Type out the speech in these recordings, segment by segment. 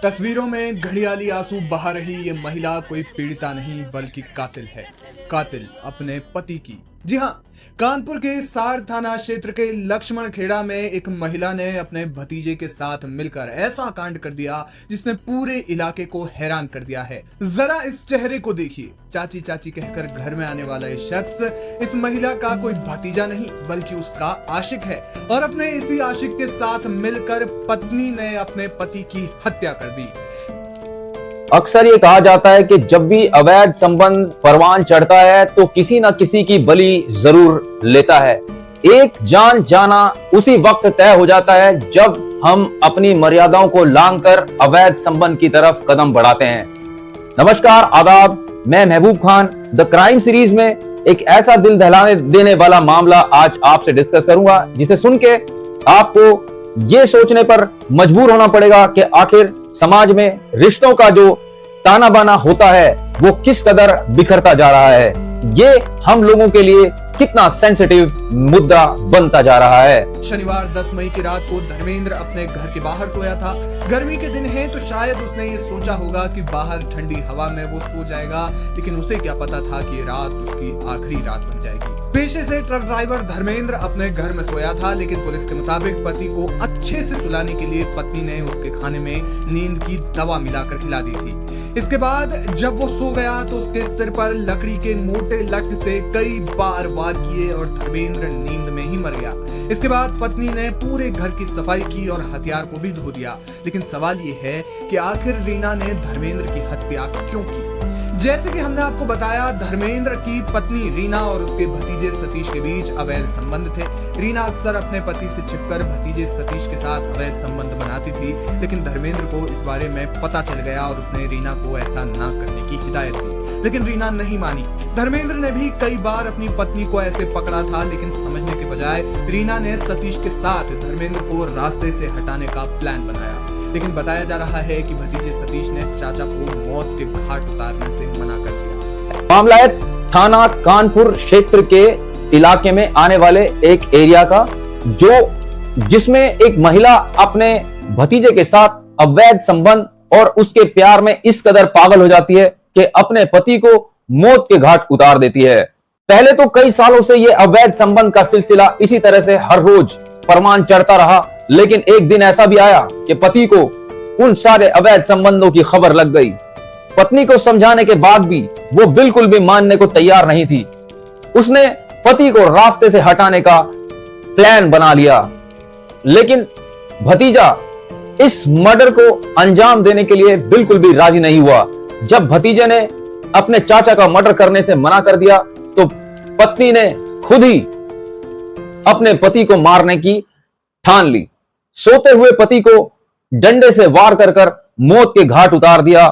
तस्वीरों में घड़ियाली आंसू बहा रही ये महिला कोई पीड़िता नहीं बल्कि कातिल है। कातिल अपने पति की। जी हाँ, कानपुर के सार थाना क्षेत्र के लक्ष्मण खेड़ा में एक महिला ने अपने भतीजे के साथ मिलकर ऐसा कांड कर दिया जिसने पूरे इलाके को हैरान कर दिया है। जरा इस चेहरे को देखिए। चाची चाची कहकर घर में आने वाला ये शख्स इस महिला का कोई भतीजा नहीं बल्कि उसका आशिक है और अपने इसी आशिक के साथ मिलकर पत्नी ने अपने पति की हत्या कर दी। अक्सर ये कहा जाता है कि जब भी अवैध संबंध परवान चढ़ता है तो किसी न किसी की बलि जरूर लेता है। एक जान जाना उसी वक्त तय हो जाता है जब हम अपनी मर्यादाओं को लांघकर अवैध संबंध की तरफ कदम बढ़ाते हैं। नमस्कार, आदाब, मैं Mehboob Khan the crime series में एक ऐसा दिल दहलाने देने वाला मामला आज आपसे डिस्कस करूंगा जिसे सुन के आपको ये सोचने पर मजबूर होना पड़ेगा कि आखिर समाज में रिश्तों का जो ताना बाना होता है वो किस कदर बिखरता जा रहा है। ये हम लोगों के लिए कितना सेंसिटिव मुद्दा बनता जा रहा है। शनिवार 10 मई की रात को धर्मेंद्र अपने घर के बाहर सोया था। गर्मी के दिन है तो शायद उसने ये सोचा होगा कि बाहर ठंडी हवा में वो सो जाएगा, लेकिन उसे क्या पता था कि ये रात उसकी आखिरी रात बन जाएगी। पेशे से ट्रक ड्राइवर धर्मेंद्र अपने घर में सोया था, लेकिन पुलिस के मुताबिक पति को अच्छे से सुलाने के लिए पत्नी ने उसके खाने में नींद की दवा मिलाकर खिला दी थी। इसके बाद जब वो सो गया तो उसके सिर पर लकड़ी के मोटे लठ से कई बार वार किए और धर्मेंद्र नींद में ही मर गया। इसके बाद पत्नी ने पूरे घर की सफाई की और हथियार को भी धो दिया। लेकिन सवाल ये है कि आखिर रीना ने धर्मेंद्र की हत्या क्यों की? जैसे कि हमने आपको बताया, धर्मेंद्र की पत्नी रीना और उसके भतीजे सतीश के बीच अवैध संबंध थे। रीना अक्सर अपने पति से छिपकर भतीजे सतीश के साथ अवैध संबंध बनाती थी, लेकिन धर्मेंद्र को इस बारे में पता चल गया और उसने रीना को ऐसा ना करने की हिदायत दी, लेकिन रीना नहीं मानी। धर्मेंद्र ने भी कई बार अपनी पत्नी को ऐसे पकड़ा था, लेकिन समझने के बजाय रीना ने सतीश के साथ धर्मेंद्र को रास्ते से हटाने का प्लान बनाया। लेकिन बताया जा रहा है कि भतीजे सतीश ने चाचा को मौत के घाट उतारने से मना कर दिया। मामला है थाना कानपुर क्षेत्र के इलाके में आने वाले एक एरिया का, जिसमें एक महिला अपने भतीजे के साथ अवैध संबंध और उसके प्यार में इस कदर पागल हो जाती है कि अपने पति को मौत के घाट उतार देती है। पहले तो कई सालों से ये अवैध संबंध का सिलसिला इसी तरह से हर रोज परवान चढ़ता रहा, लेकिन एक दिन ऐसा भी आया कि पति को उन सारे अवैध संबंधों की खबर लग गई। पत्नी को समझाने के बाद भी वो बिल्कुल भी मानने को तैयार नहीं थी। उसने पति को रास्ते से हटाने का प्लान बना लिया, लेकिन भतीजा इस मर्डर को अंजाम देने के लिए बिल्कुल भी राजी नहीं हुआ। जब भतीजे ने अपने चाचा का मर्डर करने से मना कर दिया तो पत्नी ने खुद ही अपने पति को मारने की ठान ली। सोते हुए पति को डंडे से वार कर मौत के घाट उतार दिया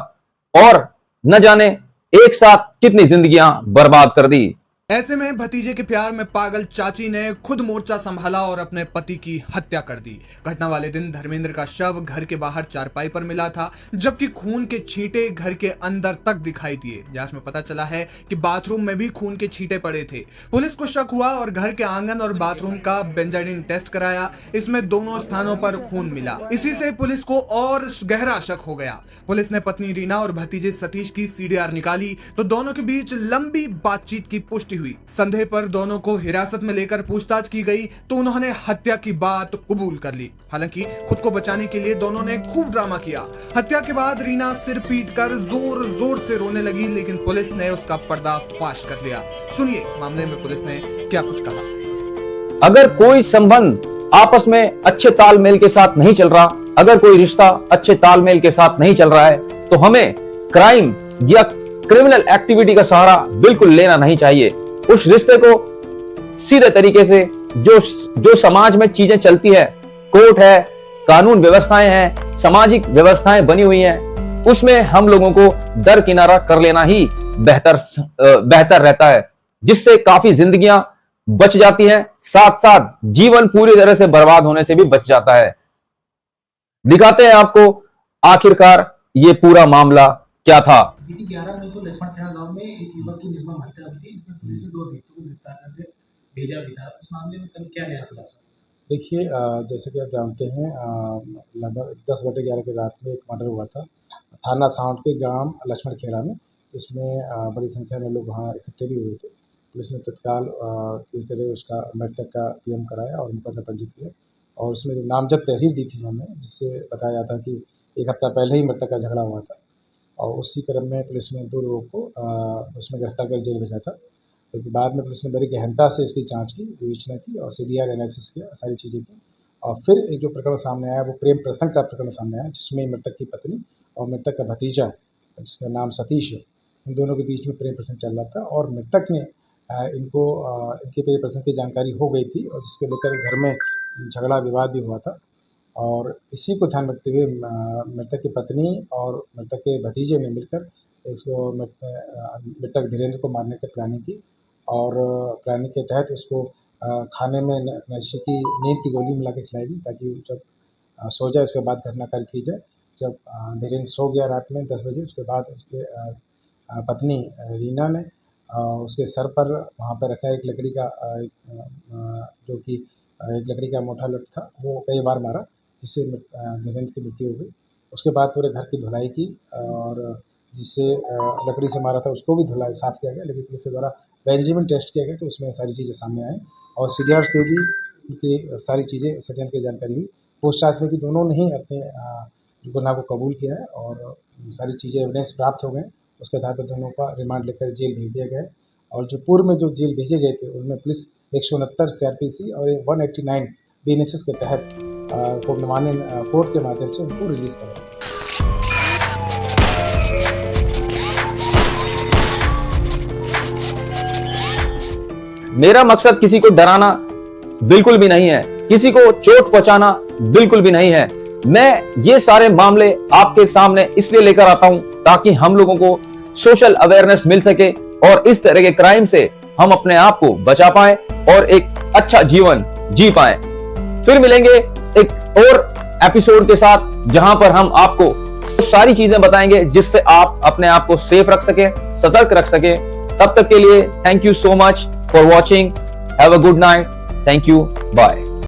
और न जाने एक साथ कितनी जिंदगियां बर्बाद कर दी। ऐसे में भतीजे के प्यार में पागल चाची ने खुद मोर्चा संभाला और अपने पति की हत्या कर दी। घटना वाले दिन धर्मेंद्र का शव घर के बाहर चारपाई पर मिला था, जबकि खून के छींटे घर के अंदर तक दिखाई दिए। जांच में पता चला है कि बाथरूम में भी खून के छींटे पड़े थे। पुलिस को शक हुआ और घर के आंगन और बाथरूम का बेंजाडिन टेस्ट कराया। इसमें दोनों स्थानों पर खून मिला। इसी से पुलिस को और गहरा शक हो गया। पुलिस ने पत्नी रीना और भतीजे सतीश की सीडीआर निकाली तो दोनों के बीच लंबी बातचीत की पुष्टि हुई। संदेह पर दोनों को हिरासत में लेकर पूछताछ की गई तो उन्होंने हत्या की बात कबूल कर ली। हालांकि खुद को बचाने के लिए दोनों ने खूब ड्रामा किया। हत्या के बाद रीना सिर पीटकर जोर जोर से रोने लगी, लेकिन पुलिस ने उसका पर्दाफाश कर लिया। सुनिए मामले में पुलिस ने क्या कुछ कहा। अगर कोई संबंध आपस में अच्छे तालमेल के साथ नहीं चल रहा, अगर कोई रिश्ता अच्छे तालमेल के साथ नहीं चल रहा है तो हमें क्राइम या क्रिमिनल एक्टिविटी का सहारा बिल्कुल लेना नहीं चाहिए। उस रिश्ते को सीधे तरीके से जो समाज में चीजें चलती है, कोर्ट है, कानून व्यवस्थाएं हैं, सामाजिक व्यवस्थाएं बनी हुई हैं, उसमें हम लोगों को दरकिनारा कर लेना ही बेहतर रहता है, जिससे काफी जिंदगियां बच जाती हैं, साथ साथ जीवन पूरी तरह से बर्बाद होने से भी बच जाता है। दिखाते हैं आपको आखिरकार ये पूरा मामला क्या था। 11 मई को लक्ष्मण खेड़ा गांव में एक युवक की निर्मम हत्या हुई थी। इसमें पुलिस ने 2 अभियुक्तों को गिरफ्तार करके भेजा भी था। उस मामले में कल क्या नया खुलासा? देखिए जैसे कि आप जानते हैं लगभग 10 बजे 11 की रात में एक मर्डर हुआ था थाना साउंड के ग्राम लक्ष्मण खेड़ा में। इसमें बड़ी संख्या में लोग वहाँ इकट्ठे भी हुए थे। पुलिस ने तत्काल किसी तरह उसका मृतक का पीएम कराया और मुकदमा पंजीकृत किया और उसमें जो नामजद तहरीर दी थी उन्होंने, जिससे बताया जाता कि 1 हफ्ता पहले ही मृतक का झगड़ा हुआ था और उसी क्रम में पुलिस ने 2 लोगों को उसमें गिरफ्तार कर जेल भेजा था। लेकिन बाद में पुलिस ने बड़ी गहनता से इसकी जांच की, विवेचना की और सीडीआर एनालिसिस किया, सारी चीज़ें की और फिर एक जो प्रकरण सामने आया वो प्रेम प्रसंग का प्रकरण सामने आया, जिसमें मृतक की पत्नी और मृतक का भतीजा जिसका नाम सतीश है, इन दोनों के बीच में प्रेम प्रसंग चल रहा था और मृतक ने इनके प्रेम प्रसंग की जानकारी हो गई थी और जिसके लेकर घर में झगड़ा विवाद भी हुआ था। और इसी को ध्यान रखते हुए मृतक की पत्नी और मृतक के भतीजे ने मिलकर इसको मृतक धीरेन्द्र को मारने की प्लानिंग की और प्लानिंग के तहत उसको खाने में नशे की नींद की गोली मिला के खिलाई दी ताकि जब सो जाए उसके बाद घटना कार्य की जाए। जब धीरेन्द्र सो गया रात में 10 बजे, उसके बाद उसके पत्नी रीना ने उसके सर पर वहाँ पर रखा एक लकड़ी का जो कि एक लकड़ी का मोटा लठ था, वो कई बार मारा जिससे धीरेन्द्र की मृत्यु हो गई। उसके बाद पूरे घर की धुलाई की और जिससे लकड़ी से मारा था उसको भी धुलाई साफ़ किया गया, लेकिन पुलिस द्वारा बेंजामिन टेस्ट किया गया तो उसमें सारी चीज़ें सामने आई और सीडीआर से भी उनकी सारी चीज़ें सटेल की जानकारी हुई। पूछताछ में भी दोनों ने ही अपने गुनाह को कबूल किया है और सारी चीज़ें एविडेंस प्राप्त हो गए। उसके आधार पर दोनों का रिमांड लेकर जेल भेज दिया गया है और जो पूर्व में जो जेल भेजे गए थे उनमें पुलिस 169 CRPC और 189 BNSS के तहत कोर्ट के माध्यम से उनको रिलीज़ करा। मेरा मकसद किसी को डराना बिल्कुल भी नहीं है, किसी को चोट पहुंचाना बिल्कुल भी नहीं है। मैं ये सारे मामले आपके सामने इसलिए लेकर आता हूं ताकि हम लोगों को सोशल अवेयरनेस मिल सके और इस तरह के क्राइम से हम अपने आप को बचा पाए और एक अच्छा जीवन जी पाए। फिर मिलेंगे एक और एपिसोड के साथ जहां पर हम आपको सारी चीजें बताएंगे जिससे आप अपने आप को सेफ रख सके, सतर्क रख सके। तब तक के लिए thank you so much for watching. Have a good night. Thank you. Bye.